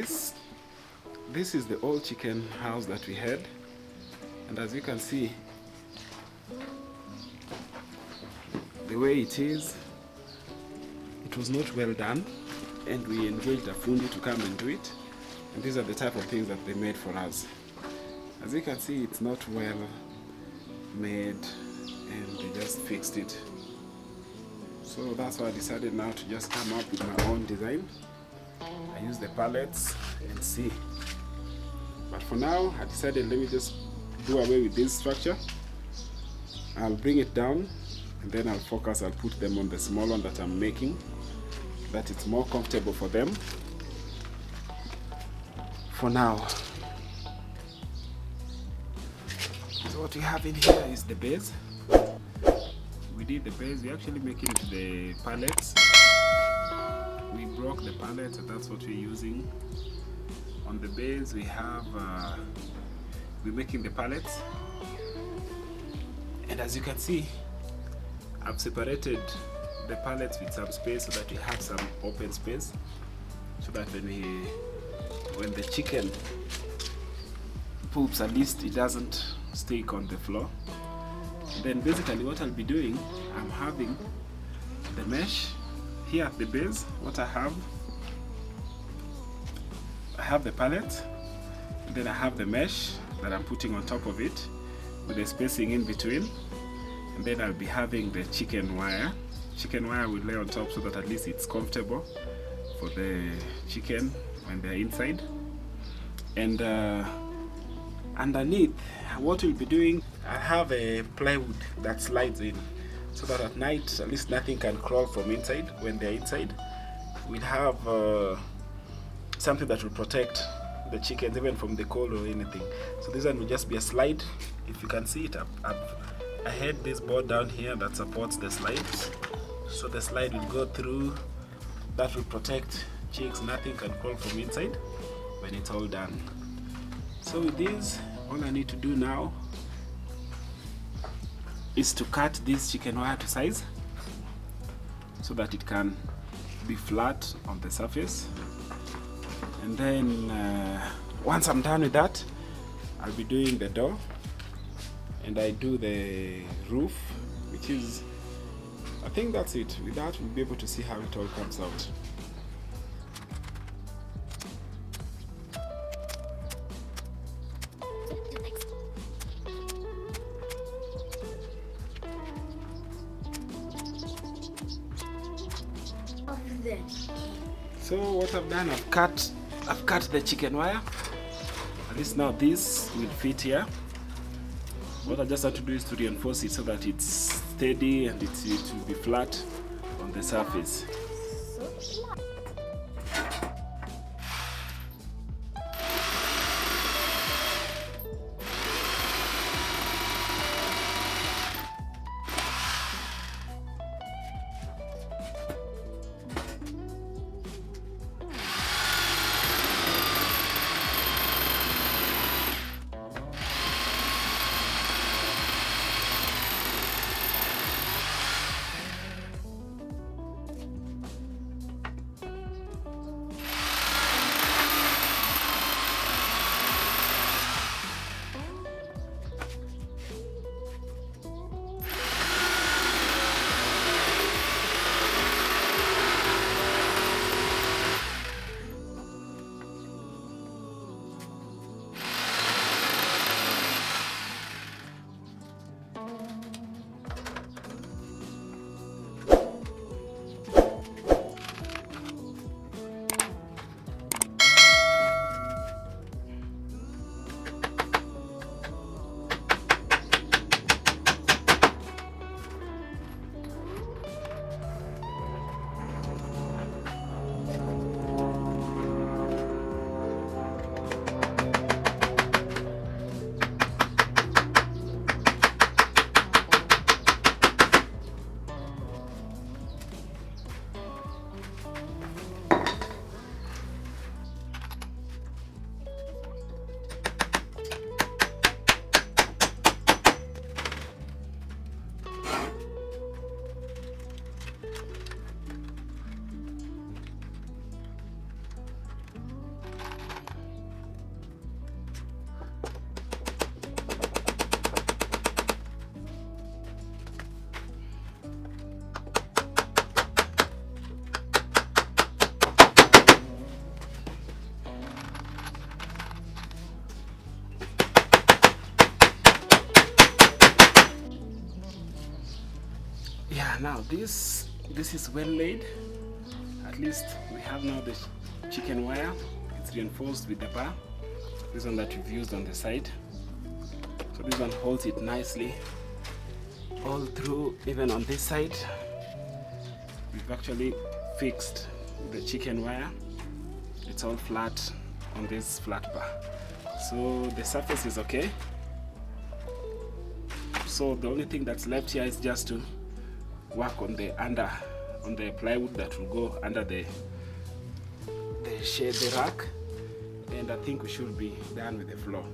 this is the old chicken house that we had, and as you can see, the way it is, it was not well done, and we engaged a fundi to come and do it, and these are the type of things that they made for us. As you can see, it's not well made, and they just fixed it. So that's why I decided now to just come up with my own design. I use the pallets and see. But for now, I decided let me just do away with this structure. I'll bring it down, and then I'll put them on the small one that I'm making, that it's more comfortable for them for now. So what we have in here is the base. We did the base, we actually make it into the pallets. We broke the pallets, and that's what we're using. On the base we have, we're making the pallets. And as you can see, I've separated the pallets with some space so that we have some open space, so that when the chicken poops, at least it doesn't stick on the floor. And then basically what I'll be doing, I'm having the mesh here at the base. What I have the pallet, and then I have the mesh that I'm putting on top of it with the spacing in between, and then I'll be having the chicken wire. Chicken wire will lay on top so that at least it's comfortable for the chicken when they're inside. And underneath, what we'll be doing, I have a plywood that slides in, so that at night at least nothing can crawl from inside. When they're inside, we'll have something that will protect the chickens even from the cold or anything. So this one will just be a slide. If you can see it, I had this board down here that supports the slides, so the slide will go through. That will protect chicks, nothing can crawl from inside when it's all done. So with this, all I need to do now is to cut this chicken wire to size so that it can be flat on the surface. And then once I'm done with that, I'll be doing the door, and I do the roof, which is, I think that's it. With that, we'll be able to see how it all comes out. So what I've done, I've cut the chicken wire. At least now this will fit here. What I just have to do is to reinforce it so that it's steady and it will be flat on the surface. Now this is well laid. At least we have now the chicken wire. It's reinforced with the bar, this one that we've used on the side. So this one holds it nicely all through. Even on this side we've actually fixed the chicken wire. It's all flat on this flat bar, so the surface is okay. So the only thing that's left here is just to work on the plywood that will go under the rack, and I think we should be done with the floor.